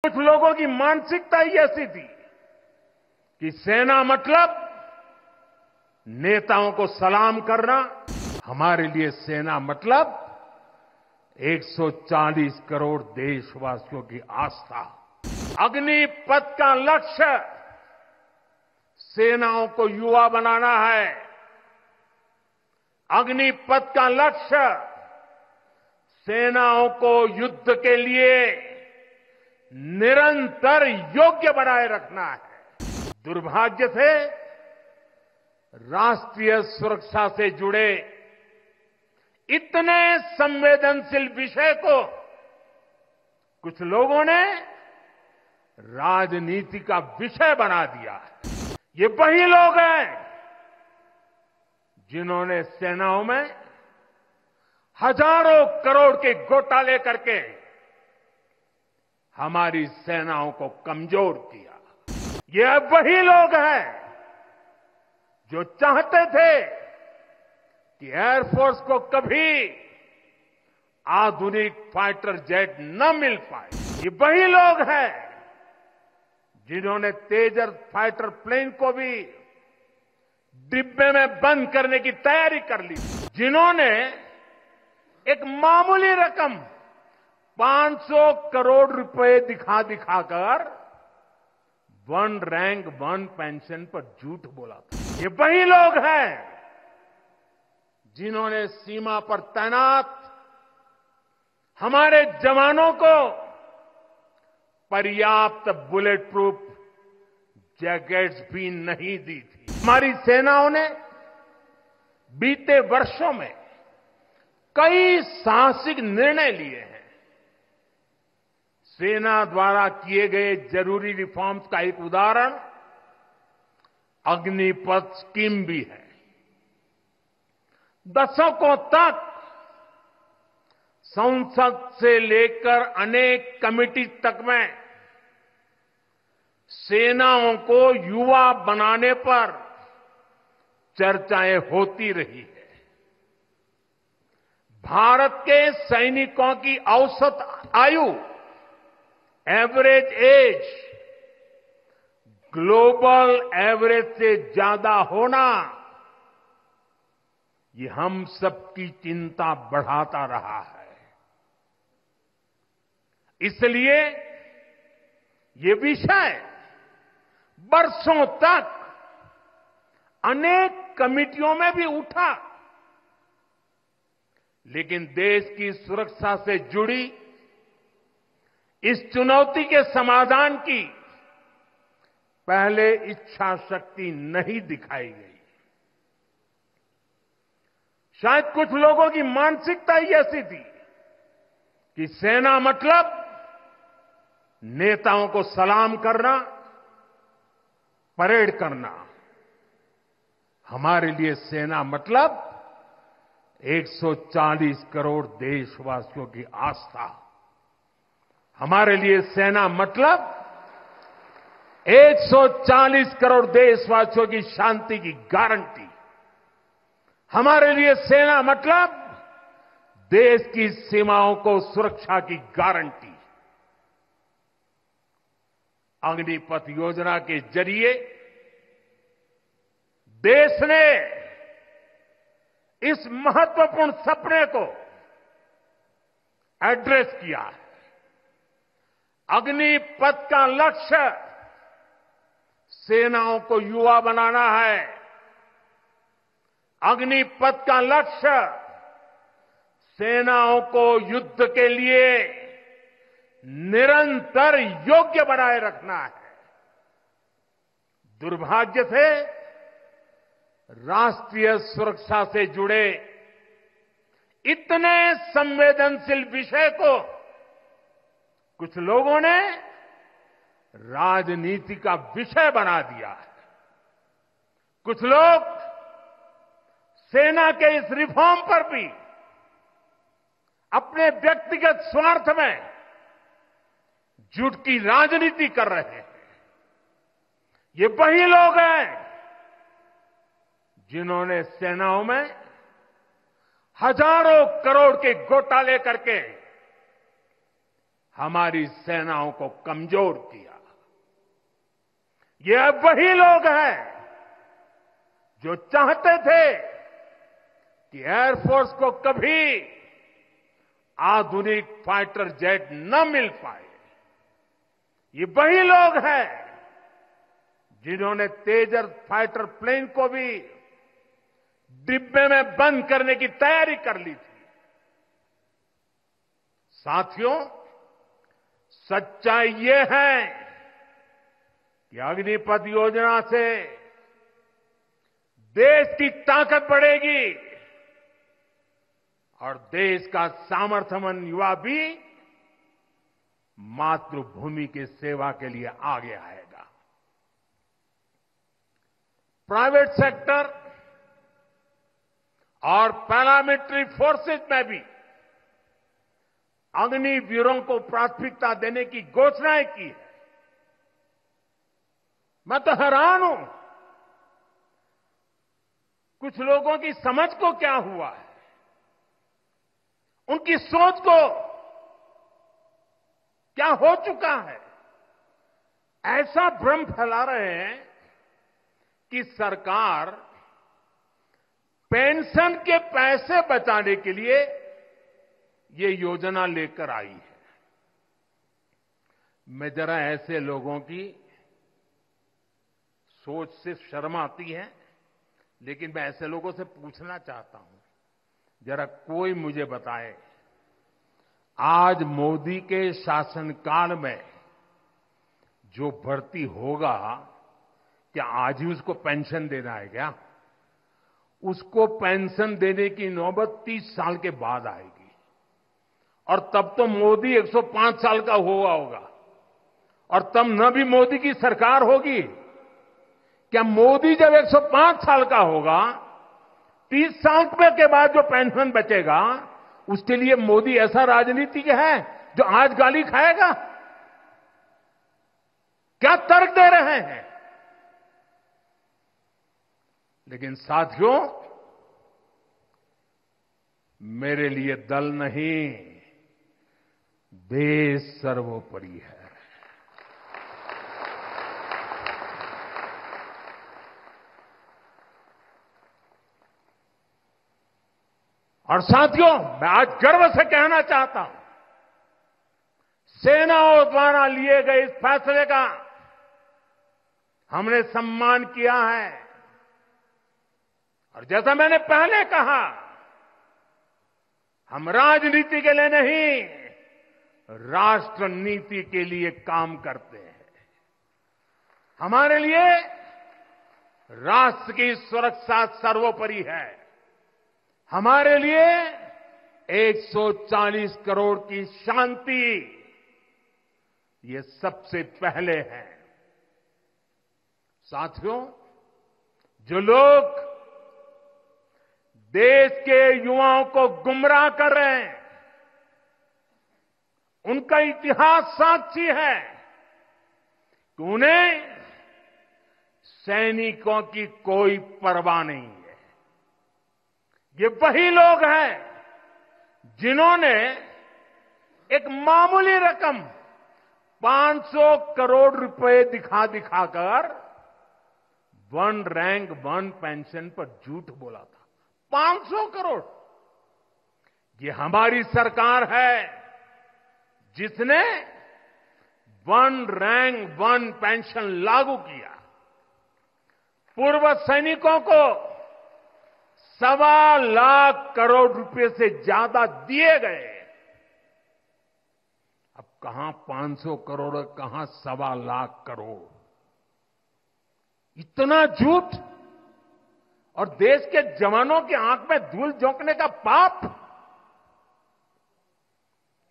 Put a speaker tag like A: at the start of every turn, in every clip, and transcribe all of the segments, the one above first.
A: कुछ लोगों की मानसिकता ही ऐसी थी कि सेना मतलब नेताओं को सलाम करना। हमारे लिए सेना मतलब 140 करोड़ देशवासियों की आस्था। अग्निपथ का लक्ष्य सेनाओं को युवा बनाना है। अग्निपथ का लक्ष्य सेनाओं को युद्ध के लिए निरंतर योग्य बनाए रखना है। दुर्भाग्य से राष्ट्रीय सुरक्षा से जुड़े इतने संवेदनशील विषय को कुछ लोगों ने राजनीति का विषय बना दिया है। ये वही लोग हैं जिन्होंने सेनाओं में हजारों करोड़ के घोटाले करके हमारी सेनाओं को कमजोर किया। ये वही लोग हैं जो चाहते थे कि एयरफोर्स को कभी आधुनिक फाइटर जेट न मिल पाए। ये वही लोग हैं जिन्होंने तेजस फाइटर प्लेन को भी डिब्बे में बंद करने की तैयारी कर ली। जिन्होंने एक मामूली रकम 500 करोड़ रुपए दिखाकर वन रैंक वन पेंशन पर झूठ बोला था। ये वही लोग हैं जिन्होंने सीमा पर तैनात हमारे जवानों को पर्याप्त बुलेट प्रूफ जैकेट्स भी नहीं दी थी। हमारी सेनाओं ने बीते वर्षों में कई साहसिक निर्णय लिए हैं। सेना द्वारा किए गए जरूरी रिफॉर्म्स का एक उदाहरण अग्निपथ स्कीम भी है। दशकों तक संसद से लेकर अनेक कमेटी तक में सेनाओं को युवा बनाने पर चर्चाएं होती रही है। भारत के सैनिकों की औसत आयु एवरेज एज ग्लोबल एवरेज से ज्यादा होना ये हम सबकी चिंता बढ़ाता रहा है। इसलिए ये विषय बरसों तक अनेक कमिटियों में भी उठा, लेकिन देश की सुरक्षा से जुड़ी इस चुनौती के समाधान की पहले इच्छा शक्ति नहीं दिखाई गई। शायद कुछ लोगों की मानसिकता ही ऐसी थी कि सेना मतलब नेताओं को सलाम करना, परेड करना। हमारे लिए सेना मतलब 140 करोड़ देशवासियों की आस्था। हमारे लिए सेना मतलब 140 करोड़ देशवासियों की शांति की गारंटी। हमारे लिए सेना मतलब देश की सीमाओं को सुरक्षा की गारंटी। अग्निपथ योजना के जरिए देश ने इस महत्वपूर्ण सपने को एड्रेस किया है। अग्निपथ का लक्ष्य सेनाओं को युवा बनाना है। अग्निपथ का लक्ष्य सेनाओं को युद्ध के लिए निरंतर योग्य बनाए रखना है। दुर्भाग्य से राष्ट्रीय सुरक्षा से जुड़े इतने संवेदनशील विषय को कुछ लोगों ने राजनीति का विषय बना दिया है। कुछ लोग सेना के इस रिफॉर्म पर भी अपने व्यक्तिगत स्वार्थ में झूठ की राजनीति कर रहे हैं। ये वही लोग हैं जिन्होंने सेनाओं में हजारों करोड़ के घोटाले करके हमारी सेनाओं को कमजोर किया। ये अब वही लोग हैं जो चाहते थे कि एयरफोर्स को कभी आधुनिक फाइटर जेट न मिल पाए। ये वही लोग हैं जिन्होंने तेजस फाइटर प्लेन को भी डिब्बे में बंद करने की तैयारी कर ली थी। साथियों, सच्चाई ये है कि अग्निपथ योजना से देश की ताकत बढ़ेगी और देश का सामर्थ्यवान युवा भी मातृभूमि की सेवा के लिए आगे आएगा। प्राइवेट सेक्टर और पैरामिलिट्री फोर्सेस में भी अग्निवीरों को प्राथमिकता देने की घोषणाएं की है। मैं तो हैरान हूं, कुछ लोगों की समझ को क्या हुआ है, उनकी सोच को क्या हो चुका है। ऐसा भ्रम फैला रहे हैं कि सरकार पेंशन के पैसे बचाने के लिए ये योजना लेकर आई है। मैं जरा ऐसे लोगों की सोच से शर्म आती है, लेकिन मैं ऐसे लोगों से पूछना चाहता हूं, जरा कोई मुझे बताए, आज मोदी के शासनकाल में जो भर्ती होगा, क्या आज ही उसको पेंशन देना है क्या? उसको पेंशन देने की नौबत 30 साल के बाद आएगी और तब तो मोदी 105 साल का हुआ होगा और तब न भी मोदी की सरकार होगी। क्या मोदी जब 105 साल का होगा, 30 साल के बाद जो पेंशन बचेगा, उसके लिए मोदी ऐसा राजनीतिक है जो आज गाली खाएगा? क्या तर्क दे रहे हैं? लेकिन साथियों, मेरे लिए दल नहीं, देश सर्वोपरि है। और साथियों, मैं आज गर्व से कहना चाहता हूं, सेनाओं द्वारा लिए गए इस फैसले का हमने सम्मान किया है। और जैसा मैंने पहले कहा, हम राजनीति के लिए नहीं, राष्ट्र नीति के लिए काम करते हैं। हमारे लिए राष्ट्र की सुरक्षा सर्वोपरि है। हमारे लिए 140 करोड़ की शांति ये सबसे पहले है। साथियों, जो लोग देश के युवाओं को गुमराह कर रहे हैं, उनका इतिहास साक्षी है कि उन्हें सैनिकों की कोई परवाह नहीं है। ये वही लोग हैं जिन्होंने एक मामूली रकम 500 करोड़ रुपए दिखाकर वन रैंक वन पेंशन पर झूठ बोला था। 500 करोड़। ये हमारी सरकार है जिसने वन रैंक वन पेंशन लागू किया। पूर्व सैनिकों को 1.25 लाख करोड़ रुपए से ज्यादा दिए गए। अब कहां 500 करोड़, कहां 1.25 लाख करोड़। इतना झूठ और देश के जवानों की आंख में धूल झोंकने का पाप।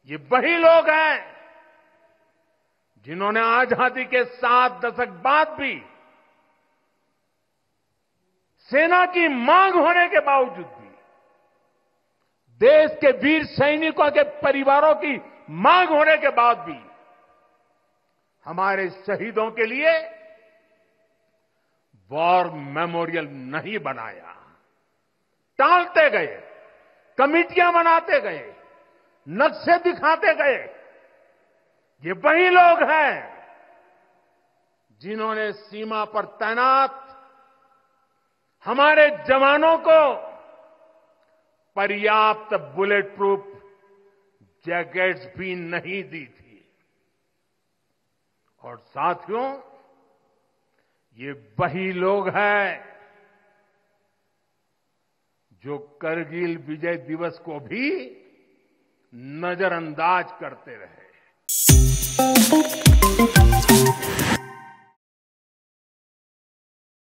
A: ये वही लोग हैं जिन्होंने आजादी के 7 दशक बाद भी सेना की मांग होने के बावजूद भी, देश के वीर सैनिकों के परिवारों की मांग होने के बाद भी हमारे शहीदों के लिए वॉर मेमोरियल नहीं बनाया। टालते गए, कमिटियां बनाते गए, नक्शे दिखाते गए, ये वही लोग हैं जिन्होंने सीमा पर तैनात हमारे जवानों को पर्याप्त बुलेट प्रूफ जैकेट्स भी नहीं दी थी। और साथियों, ये वही लोग हैं जो करगिल विजय दिवस को भी नजरअंदाज करते रहे।